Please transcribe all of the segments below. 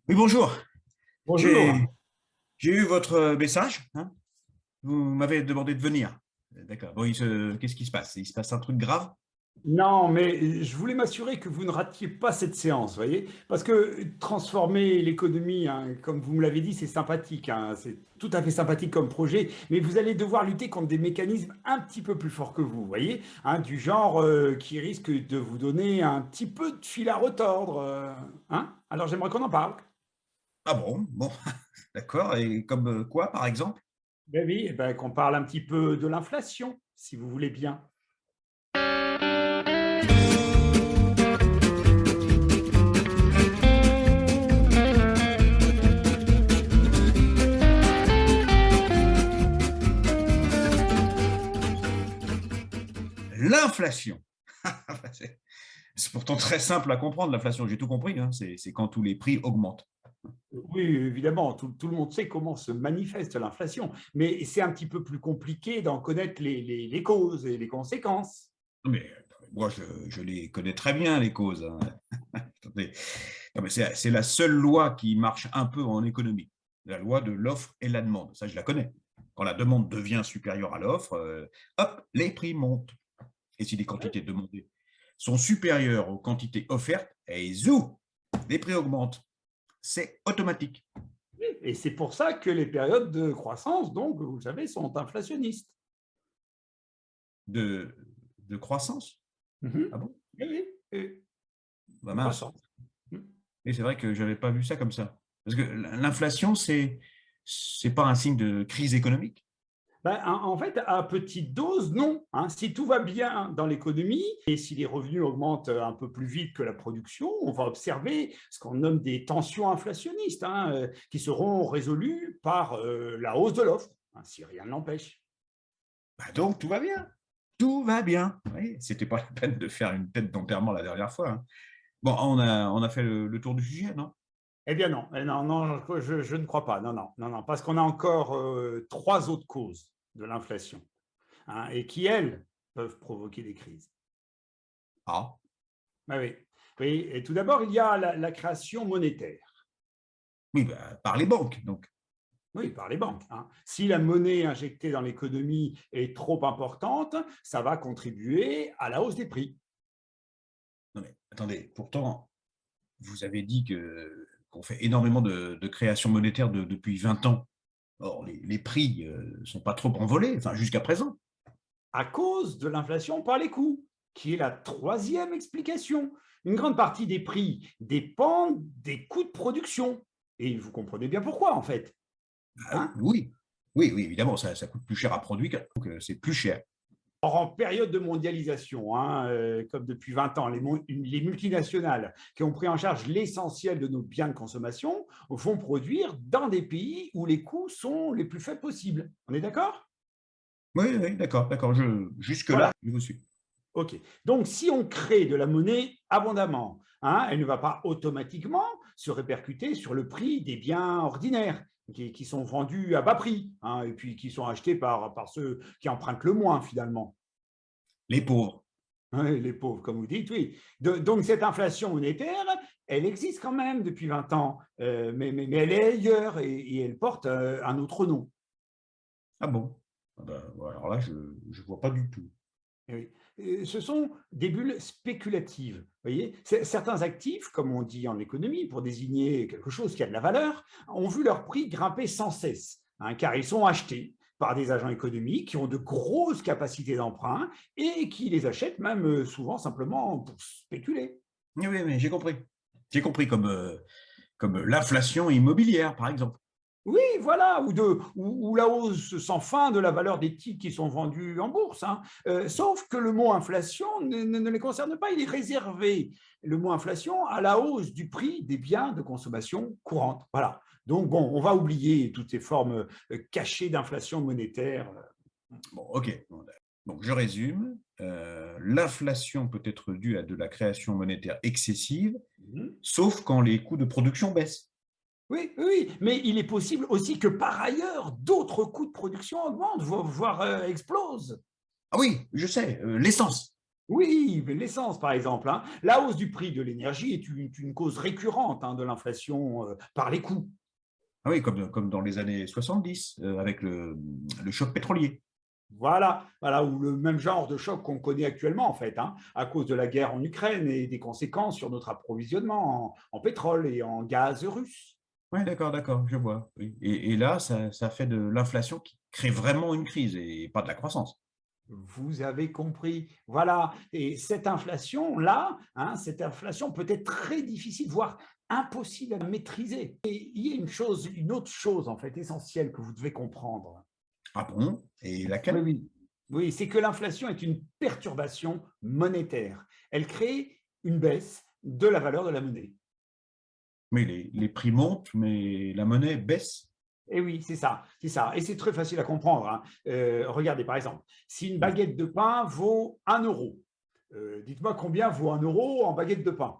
Oui, bonjour. J'ai Bonjour. j'ai eu votre message, hein. Vous m'avez demandé de venir. D'accord. Bon, qu'est-ce qui se passe? Il se passe un truc grave? Non, mais je voulais m'assurer que vous ne ratiez pas cette séance, voyez? Parce que transformer l'économie, hein, comme vous me l'avez dit, c'est sympathique, hein, c'est tout à fait sympathique comme projet, mais vous allez devoir lutter contre des mécanismes un petit peu plus forts que vous, voyez? Hein, du genre qui risque de vous donner un petit peu de fil à retordre. Hein? Alors j'aimerais qu'on en parle. Ah bon, d'accord. Et comme quoi, par exemple? Ben oui, eh ben, qu'on parle un petit peu de l'inflation, si vous voulez bien. L'inflation. C'est pourtant très simple à comprendre, l'inflation. J'ai tout compris, hein. C'est quand tous les prix augmentent. Oui, évidemment, tout le monde sait comment se manifeste l'inflation, mais c'est un petit peu plus compliqué d'en connaître les causes et les conséquences. Mais moi, je les connais très bien, les causes, hein. Attendez. Non, mais c'est la seule loi qui marche un peu en économie. La loi de l'offre et la demande. Ça, je la connais. Quand la demande devient supérieure à l'offre, hop, les prix montent. Et si les quantités demandées sont supérieures aux quantités offertes, et zou, les prix augmentent. C'est automatique. Et c'est pour ça que les périodes de croissance, donc, vous le savez, sont inflationnistes. De, de croissance. Mhm. Ah bon? Oui, oui, et Bah de mince. croissance. Mhm. Et c'est vrai que je n'avais pas vu ça comme ça. Parce que l'inflation, c'est pas un signe de crise économique. Ben, en fait, à petite dose, non, hein. Si tout va bien dans l'économie et si les revenus augmentent un peu plus vite que la production, on va observer ce qu'on nomme des tensions inflationnistes, hein, qui seront résolues par la hausse de l'offre, hein, si rien ne l'empêche. Bah donc, tout va bien. Tout va bien. Oui, c'était pas la peine de faire une tête d'enterrement la dernière fois, hein. Bon, on a fait le tour du sujet, non? Eh bien non, non, non, je ne crois pas. Non, non, non, non, parce qu'on a encore trois autres causes de l'inflation, hein, et qui, elles, peuvent provoquer des crises. Ah, Ah oui, oui. Et tout d'abord, il y a la création monétaire. oui, bah, par les banques, donc. Oui, par les banques, hein. Si la monnaie injectée dans l'économie est trop importante, ça va contribuer à la hausse des prix. Non mais attendez, pourtant, vous avez dit qu'on fait énormément de création monétaire depuis 20 ans. Or, les prix ne sont pas trop envolés, enfin, jusqu'à présent. À cause de l'inflation par les coûts, qui est la troisième explication. Une grande partie des prix dépendent des coûts de production. Et vous comprenez bien pourquoi, en fait. Ah Hein? oui, oui, oui, évidemment, ça coûte plus cher à produire, donc c'est plus cher. Or, en période de mondialisation, hein, comme depuis 20 ans, les multinationales qui ont pris en charge l'essentiel de nos biens de consommation vont produire dans des pays où les coûts sont les plus faibles possibles. On est d'accord? Oui, oui, d'accord, d'accord. Jusque-là, Voilà. je vous suis. OK. Donc, si on crée de la monnaie abondamment, hein, elle ne va pas automatiquement se répercuter sur le prix des biens ordinaires qui sont vendus à bas prix, hein, et puis qui sont achetés par ceux qui empruntent le moins finalement. Les pauvres. Oui, les pauvres, comme vous dites, oui. Donc, cette inflation monétaire, elle existe quand même depuis 20 ans, mais elle est ailleurs et elle porte un autre nom. Ah bon? Ah ben, ouais, alors là, je ne vois pas du tout. Eh oui. Ce sont des bulles spéculatives. Voyez, certains actifs, comme on dit en économie, pour désigner quelque chose qui a de la valeur, ont vu leur prix grimper sans cesse, hein, car ils sont achetés par des agents économiques qui ont de grosses capacités d'emprunt et qui les achètent même souvent simplement pour spéculer. Oui, oui, mais j'ai compris. J'ai compris comme l'inflation immobilière, par exemple. Oui, voilà, ou la hausse sans fin de la valeur des titres qui sont vendus en bourse, hein. Sauf que le mot inflation ne les concerne pas, il est réservé, le mot inflation, à la hausse du prix des biens de consommation courante. Voilà. Donc, bon, on va oublier toutes ces formes cachées d'inflation monétaire. Bon, ok. Bon, donc, je résume. L'inflation peut être due à de la création monétaire excessive, Mhm. sauf quand les coûts de production baissent. Oui, oui, oui, mais il est possible aussi que par ailleurs, d'autres coûts de production augmentent, voire explosent. Ah oui, je sais, l'essence. Oui, mais l'essence, par exemple, hein. La hausse du prix de l'énergie est une cause récurrente, hein, de l'inflation par les coûts. Ah oui, comme dans les années 70, avec le choc pétrolier. Voilà, voilà, ou le même genre de choc qu'on connaît actuellement, en fait, hein, à cause de la guerre en Ukraine et des conséquences sur notre approvisionnement en pétrole et en gaz russe. Oui, d'accord, je vois. Oui. Et là, ça fait de l'inflation qui crée vraiment une crise et pas de la croissance. Vous avez compris. Voilà. Et cette inflation-là, hein, cette inflation peut être très difficile, voire impossible à maîtriser. Et il y a une autre chose, en fait, essentielle que vous devez comprendre. Ah bon? Et Oui, laquelle? oui. Oui, c'est que l'inflation est une perturbation monétaire. Elle crée une baisse de la valeur de la monnaie. Mais les prix montent, mais la monnaie baisse. Et oui, c'est ça, c'est ça. Et c'est très facile à comprendre, hein. Regardez, par exemple, si une baguette de pain vaut 1 euro, dites-moi combien vaut 1 euro en baguette de pain.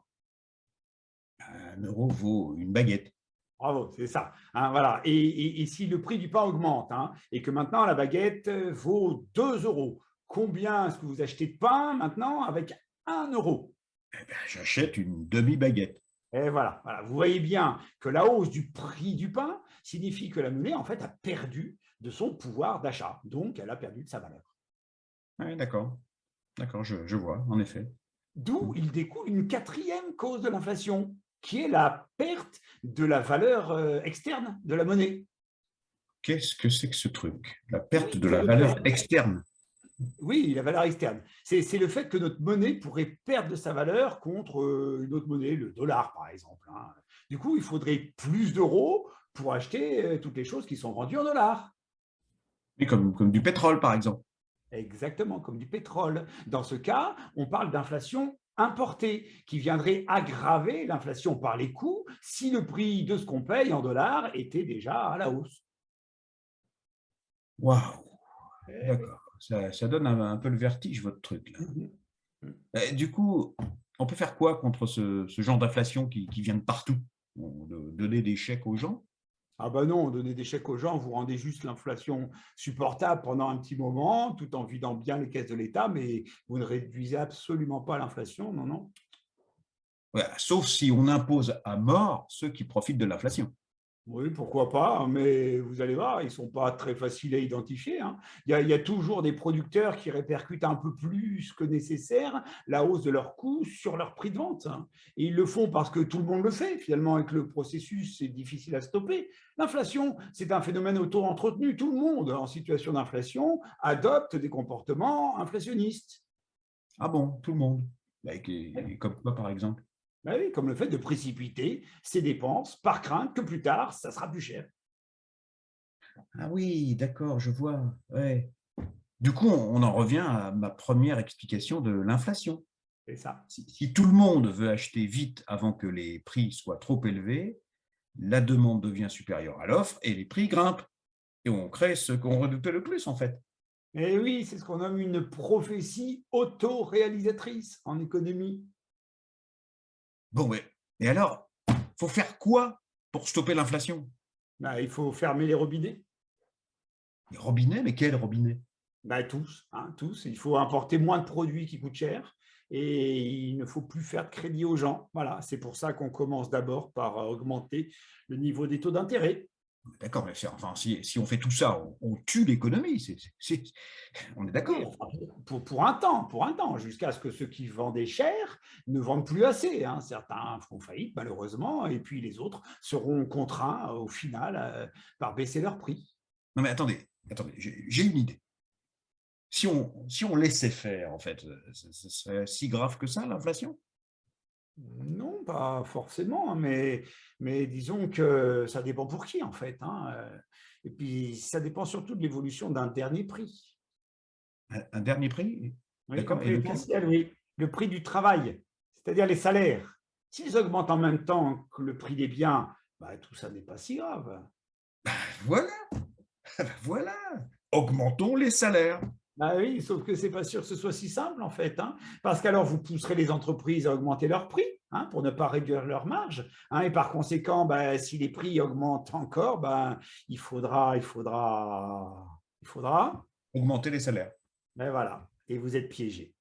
1 euro vaut une baguette. Bravo, c'est ça, hein, voilà. Et si le prix du pain augmente, hein, et que maintenant la baguette vaut 2 euros, combien est-ce que vous achetez de pain maintenant avec 1 euro? J'achète une demi-baguette. Et voilà, voilà, vous voyez bien que la hausse du prix du pain signifie que la monnaie, en fait, a perdu de son pouvoir d'achat. Donc, elle a perdu de sa valeur. Ouais, d'accord, je vois, en effet. D'où il découle une quatrième cause de l'inflation, qui est la perte de la valeur externe de la monnaie. Qu'est-ce que c'est que ce truc? La Oui, perte de c'est la le valeur fait. externe. Oui, la valeur externe. C'est le fait que notre monnaie pourrait perdre de sa valeur contre une autre monnaie, le dollar par exemple, hein. Du coup, il faudrait plus d'euros pour acheter toutes les choses qui sont vendues en dollars. Et comme du pétrole, par exemple. Exactement, comme du pétrole. Dans ce cas, on parle d'inflation importée qui viendrait aggraver l'inflation par les coûts si le prix de ce qu'on paye en dollars était déjà à la hausse. Waouh, Eh oui. d'accord. Ça donne un peu le vertige, votre truc, là. Mhm. Du coup, on peut faire quoi contre ce genre d'inflation qui vient de partout? Donner des chèques aux gens? Ah ben non, donner des chèques aux gens, vous rendez juste l'inflation supportable pendant un petit moment, tout en vidant bien les caisses de l'État, mais vous ne réduisez absolument pas l'inflation, non, non. Voilà, sauf si on impose à mort ceux qui profitent de l'inflation. Oui, pourquoi pas, mais vous allez voir, ils ne sont pas très faciles à identifier, hein. Il y a toujours des producteurs qui répercutent un peu plus que nécessaire la hausse de leurs coûts sur leur prix de vente, hein. Et ils le font parce que tout le monde le fait, finalement, et que le processus est difficile à stopper. L'inflation, c'est un phénomène auto-entretenu. Tout le monde, en situation d'inflation, adopte des comportements inflationnistes. Ah bon, tout le monde. Et comme quoi, par exemple? Ben oui, comme le fait de précipiter ses dépenses par crainte que plus tard, ça sera plus cher. Ah oui, d'accord, je vois. Ouais. Du coup, on en revient à ma première explication de l'inflation. C'est ça. Si tout le monde veut acheter vite avant que les prix soient trop élevés, la demande devient supérieure à l'offre et les prix grimpent. Et on crée ce qu'on redoutait le plus, en fait. Et oui, c'est ce qu'on nomme une prophétie auto-réalisatrice en économie. Bon, ouais. Et alors, faut faire quoi pour stopper l'inflation? Ben, il faut fermer les robinets. Les robinets, mais quels robinets? Ben, tous, hein, tous. Il faut importer moins de produits qui coûtent cher et il ne faut plus faire de crédit aux gens. Voilà, c'est pour ça qu'on commence d'abord par augmenter le niveau des taux d'intérêt. D'accord, mais enfin, si on fait tout ça, on tue l'économie. On est Oui, d'accord. enfin, pour un temps, jusqu'à ce que ceux qui vendaient cher ne vendent plus assez, hein. Certains font faillite, malheureusement, et puis les autres seront contraints, au final, par baisser leur prix. Non, mais attendez, j'ai une idée. Si on laissait faire, en fait, ce serait si grave que ça, l'inflation? Non, pas forcément, hein, mais disons que ça dépend pour qui, en fait, hein. Et puis, ça dépend surtout de l'évolution d'un dernier prix. Un dernier prix? Oui, un D'accord, et prix lequel? essentiel, oui. Le prix du travail, c'est-à-dire les salaires. S'ils augmentent en même temps que le prix des biens, bah, tout ça n'est pas si grave. Voilà, voilà. Augmentons les salaires. Bah oui, sauf que c'est pas sûr que ce soit si simple, en fait, hein, parce qu'alors vous pousserez les entreprises à augmenter leurs prix, hein, pour ne pas réduire leurs marges, hein, et par conséquent, bah, si les prix augmentent encore, ben, il faudra, Augmenter les salaires. ben voilà, et vous êtes piégé.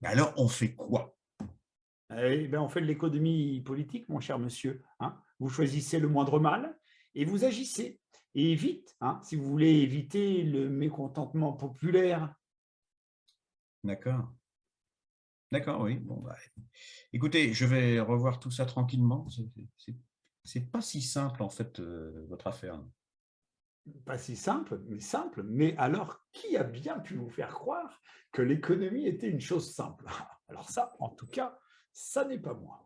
Mais alors, on fait quoi? Eh bien, on fait de l'économie politique, mon cher monsieur, hein. Vous choisissez le moindre mal et vous agissez. Et vite, hein, si vous voulez éviter le mécontentement populaire. D'accord. D'accord, oui. Bon, bah, écoutez, je vais revoir tout ça tranquillement. C'est pas si simple, en fait, votre affaire. Pas si simple, mais simple. Mais alors, qui a bien pu vous faire croire que l'économie était une chose simple? Alors ça, en tout cas, ça n'est pas moi.